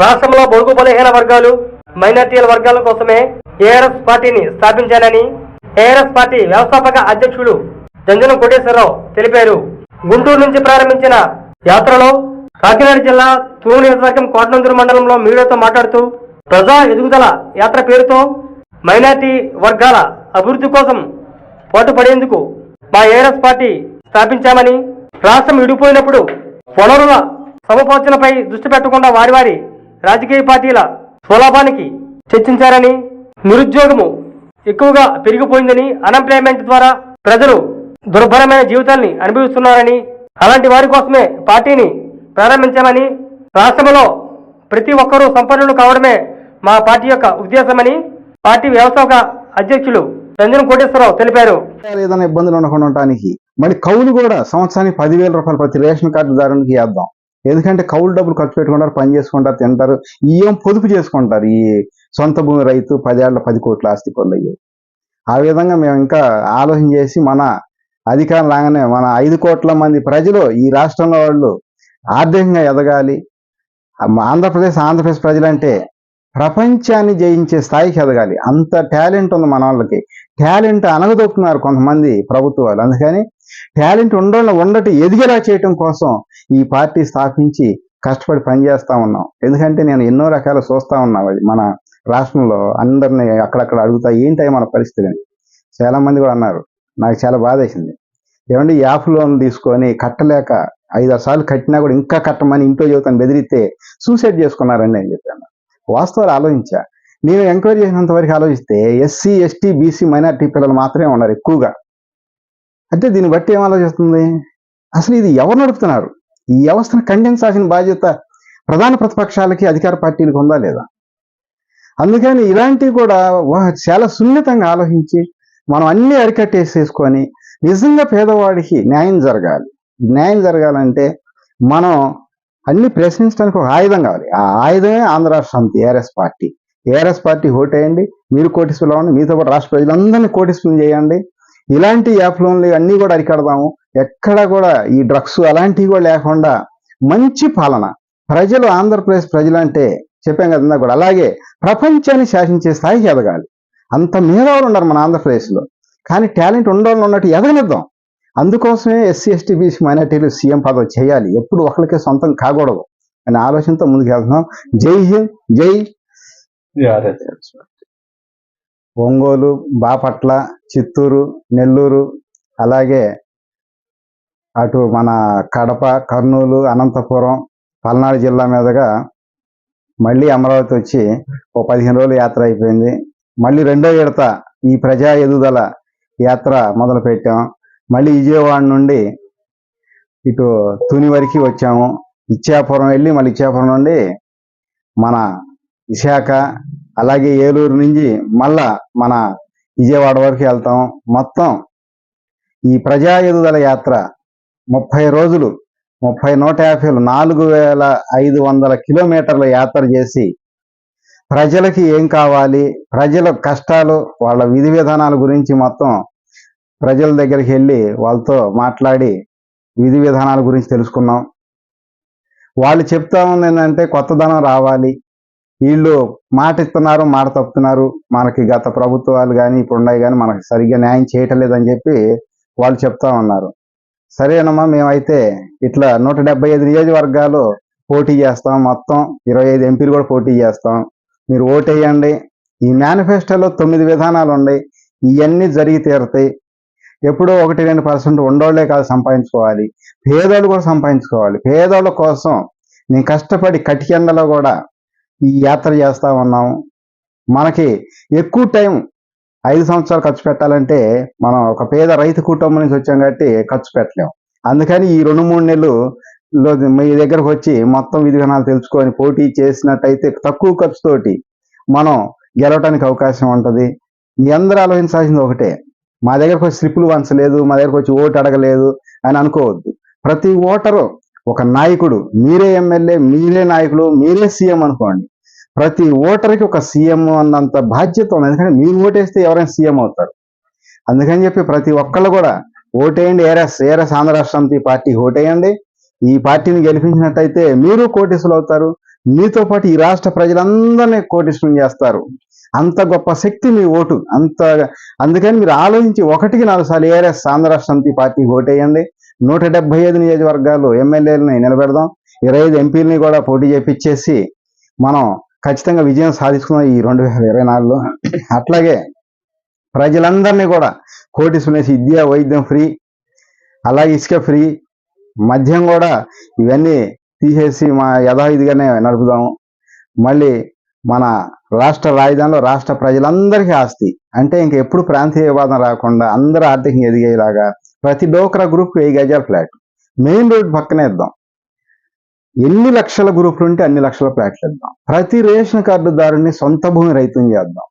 రాష్ట్రంలో బడుగు బలహీన వర్గాలు మైనార్టీల వర్గాల కోసమే ఏఆర్ఎస్ పార్టీని స్థాపించానని ఏఆర్ఎస్ పార్టీ వ్యవస్థాపక అధ్యక్షుడు జంజనం కోటేశ్వరరావు తెలిపారు. గుంటూరు నుంచి ప్రారంభించిన యాత్రలో కాకినాడ జిల్లా తూరు నియోజకవర్గం కోటనందూరు మండలంలో మీడియాతో మాట్లాడుతూ ప్రజా ఎదుగుదల యాత్ర పేరుతో మైనార్టీ వర్గాల అభివృద్ధి కోసం పోటుపడేందుకు మా ఏఆర్ఎస్ పార్టీ స్థాపించామని, రాష్ట్రం విడిపోయినప్పుడు వనరుల సమపోర్చనపై దృష్టి పెట్టకుండా వారి రాజకీయ పార్టీల స్వలాభానికి చర్చించారని, నిరుద్యోగము ఎక్కువగా పెరిగిపోయిందని, అన్ఎంప్లాయ్మెంట్ ద్వారా ప్రజలు దుర్భరమైన జీవితాల్ని అనుభవిస్తున్నారని, అలాంటి వారి కోసమే పార్టీని ప్రారంభించామని, రాష్ట్రంలో ప్రతి ఒక్కరూ సంపన్నులు కావడమే మా పార్టీ యొక్క ఉద్దేశమని పార్టీ వ్యవస్థాపక అధ్యక్షులు జంజనం కోటేశ్వరరావు తెలిపారు. ఏదైనా ఇబ్బందులు ఉండకుండా ఉండటానికి మళ్ళీ కౌలు కూడా సంవత్సరానికి 10,000 రూపాయలు ప్రతి రేషన్ కార్డుదారునికి వేద్దాం. ఎందుకంటే కౌలు డబ్బులు ఖర్చు పెట్టుకుంటారు, పని చేసుకుంటారు, తింటారు, ఏం పొదుపు చేసుకుంటారు. ఈ సొంత భూమి రైతు 10 ఏళ్ల 10 కోట్ల ఆస్తి పనులు అయ్యాయి. ఆ విధంగా మేము ఇంకా ఆలోచన చేసి మన అధికారం రాగానే మన 5 కోట్ల మంది ప్రజలు ఈ రాష్ట్రంలో వాళ్ళు ఆర్థికంగా ఎదగాలి. ఆంధ్రప్రదేశ్ ప్రజలంటే ప్రపంచాన్ని జయించే స్థాయికి ఎదగాలి. అంత టాలెంట్ ఉంది మన వాళ్ళకి. టాలెంట్ అనగదొక్కున్నారు కొంతమంది ప్రభుత్వాలు. అందుకని టాలెంట్ ఉండటి ఎదిగేలా చేయటం కోసం ఈ పార్టీ స్థాపించి కష్టపడి పనిచేస్తా ఉన్నాం. ఎందుకంటే నేను ఎన్నో రకాల చూస్తా ఉన్నా మన రాష్ట్రంలో అందరినీ అక్కడక్కడ అడుగుతా ఏంటో మన పరిస్థితి అని. చాలా మంది కూడా అన్నారు, నాకు చాలా బాధ వేసింది. ఏమంటే యాప్ లోన్ తీసుకొని కట్టలేక 5-6 సార్లు కట్టినా కూడా ఇంకా కట్టమని ఇంట్లో చదువుతాను బెదిరితే సూసైడ్ చేసుకున్నారండి అని చెప్పాను. వాస్తవాలు ఆలోచించా. నేను ఎంక్వైరీ చేసినంత వరకు ఆలోచిస్తే ఎస్సీ, ఎస్టీ, బీసీ, మైనార్టీ పిల్లలు మాత్రమే ఉన్నారు ఎక్కువగా. అంటే దీన్ని బట్టి ఏం ఆలోచిస్తుంది, అసలు ఇది ఎవరు నడుపుతున్నారు? ఈ వ్యవస్థను ఖండించాల్సిన బాధ్యత ప్రధాన ప్రతిపక్షాలకి అధికార పార్టీలకు ఉందా లేదా? అందుకని ఇలాంటివి కూడా చాలా సున్నితంగా ఆలోచించి మనం అన్ని అరికట్టేసేసుకొని నిజంగా పేదవాడికి న్యాయం జరగాలి. న్యాయం జరగాలంటే మనం అన్ని ప్రశ్నించడానికి ఒక ఆయుధం కావాలి. ఆ ఆయుధమే ఆంధ్ర రాష్ట్ర సమితి ఏఆర్ఎస్ పార్టీ. ఏఆర్ఎస్ పార్టీ ఓటేయండి, మీరు కోటీశ్వరులు అవ్వండి, మీతో పాటు రాష్ట్ర ప్రజలందరినీ కోటీశ్వరులు చేయండి. ఇలాంటి యాప్ లోన్లు అన్నీ కూడా అరికడదాము. ఎక్కడ కూడా ఈ డ్రగ్స్ అలాంటివి కూడా లేకుండా మంచి పాలన. ప్రజలు ఆంధ్రప్రదేశ్ ప్రజలంటే చెప్పాం కదా కూడా, అలాగే ప్రపంచాన్ని శాసించే స్థాయికి ఎదగాలి. అంత మేధావులు ఉన్నారు మన ఆంధ్రప్రదేశ్లో. కానీ టాలెంట్ ఉండవాళ్ళు ఉన్నట్టు ఎదగనిద్దాం. అందుకోసమే ఎస్సీ, ఎస్టీ, బీసీ, మైనార్టీలు సీఎం పదవి చేయాలి. ఎప్పుడు ఒకరికే సొంతం కాకూడదు అనే ఆలోచనతో ముందుకు వెళ్తున్నాం. జై హింద్, జై ఒంగోలు, బాపట్ల, చిత్తూరు, నెల్లూరు, అలాగే అటు మన కడప, కర్నూలు, అనంతపురం, పల్నాడు జిల్లా మీదుగా మళ్ళీ అమరావతి వచ్చి 15 రోజులు యాత్ర అయిపోయింది. మళ్ళీ రెండో విడత ఈ ప్రజా ఎదుగుదల యాత్ర మొదలు పెట్టాం. మళ్ళీ విజయవాడ నుండి ఇటు తుని వరకు వచ్చాము. ఇచ్చాపురం వెళ్ళి మళ్ళీ ఇచ్చాపురం నుండి మన విశాఖ, అలాగే ఏలూరు నుంచి మళ్ళా మన విజయవాడ వరకు వెళ్తాం. మొత్తం ఈ ప్రజా ఎదుగుదల యాత్ర 30 రోజులు 150 4,500 కిలోమీటర్ల యాత్ర చేసి ప్రజలకి ఏం కావాలి, ప్రజల కష్టాలు, వాళ్ళ విధి విధానాల గురించి మొత్తం ప్రజల దగ్గరికి వెళ్ళి వాళ్ళతో మాట్లాడి విధి విధానాల గురించి తెలుసుకున్నాం. వాళ్ళు చెప్తా ఉంది ఏంటంటే కొత్తదనం రావాలి, వీళ్ళు మాట ఇస్తున్నారు, మాట తప్పుతున్నారు, మనకి గత ప్రభుత్వాలు కానీ ఇప్పుడు ఉన్నాయి కానీ మనకి సరిగ్గా న్యాయం చేయటం లేదని చెప్పి వాళ్ళు చెప్తా ఉన్నారు. సరేనమ్మా, మేమైతే ఇట్లా 175 నియోజకవర్గాలు పోటీ చేస్తాం, మొత్తం 25 ఎంపీలు కూడా పోటీ చేస్తాం, మీరు ఓటేయండి. ఈ మేనిఫెస్టోలో 9 విధానాలు ఉన్నాయి, ఇవన్నీ జరిగి తీరుతాయి. ఎప్పుడో 1-2% ఉండోళ్లే కాదు సంపాదించుకోవాలి, పేదోళ్ళు కూడా సంపాదించుకోవాలి. పేదోళ్ళ కోసం నేను కష్టపడి కటికెండలో కూడా ఈ యాత్ర చేస్తా ఉన్నాము. మనకి ఎక్కువ టైం 5 సంవత్సరాలు ఖర్చు పెట్టాలంటే మనం ఒక పేద రైతు కుటుంబం నుంచి వచ్చాం కాబట్టి ఖర్చు పెట్టలేము. అందుకని ఈ 2-3 నెలలు మీ దగ్గరకు వచ్చి మొత్తం విధి విధానాలు తెలుసుకొని పోటీ చేసినట్టయితే తక్కువ ఖర్చుతోటి మనం గెలవడానికి అవకాశం ఉంటుంది. మీ అందరూ ఆలోచించాల్సింది ఒకటే, మా దగ్గరకు వచ్చి స్లిప్పులు వంచలేదు, మా దగ్గరకు వచ్చి ఓటు అడగలేదు అని అనుకోవద్దు. ప్రతి ఓటరు ఒక నాయకుడు. మీరే ఎమ్మెల్యే, మీరే నాయకుడు, మీరే సీఎం అనుకోండి. ప్రతి ఓటర్కి ఒక సీఎం అన్నంత బాధ్యత ఉంది. ఎందుకంటే మీరు ఓటేస్తే ఎవరైనా సీఎం అవుతారు. అందుకని చెప్పి ప్రతి ఒక్కళ్ళు కూడా ఓటేయండి. ఏఆర్ఎస్ ఆంధ్ర రాష్ట్ర సమితి పార్టీ ఓటేయండి. ఈ పార్టీని గెలిపించినట్టయితే మీరు కోటీసులు అవుతారు, మీతో పాటు ఈ రాష్ట్ర ప్రజలందరినీ కోటీశ్వరం చేస్తారు. అంత గొప్ప శక్తి మీ ఓటు. అందుకని మీరు ఆలోచించి 1కి 4 సార్లు ఏఆర్ఎస్ ఆంధ్ర రాష్ట్ర సమితి పార్టీకి ఓటేయండి. 175 నియోజకవర్గాలు ఎమ్మెల్యేలని నిలబెడదాం. 25 ఎంపీలని కూడా పోటీ చేపించేసి మనం ఖచ్చితంగా విజయం సాధించుకున్నాం ఈ 2024లో. అట్లాగే ప్రజలందరినీ కూడా కోటీశ్వరం చేసి విద్య వైద్యం ఫ్రీ, అలాగే ఇసుక ఫ్రీ, మద్యం కూడా ఇవన్నీ తీసేసి మా యథావిధిగానే నడుపుదాము. మళ్ళీ మన రాష్ట్ర రాజధానిలో రాష్ట్ర ప్రజలందరికీ ఆస్తి, అంటే ఇంకెప్పుడు ప్రాంతీయ వివాదం రాకుండా అందరూ ఆర్థికంగా ఎదిగేలాగా ప్రతి డోక్రా గ్రూప్ 1000 గజాల ఫ్లాట్ మెయిన్ రోడ్ పక్కనే ఇద్దాం. ఎన్ని లక్షల గ్రూపులు ఉంటే అన్ని లక్షల ఫ్లాట్లు ఇద్దాం. ప్రతి రేషన్ కార్డుదారుని సొంత భూమి రైతుని చేద్దాం.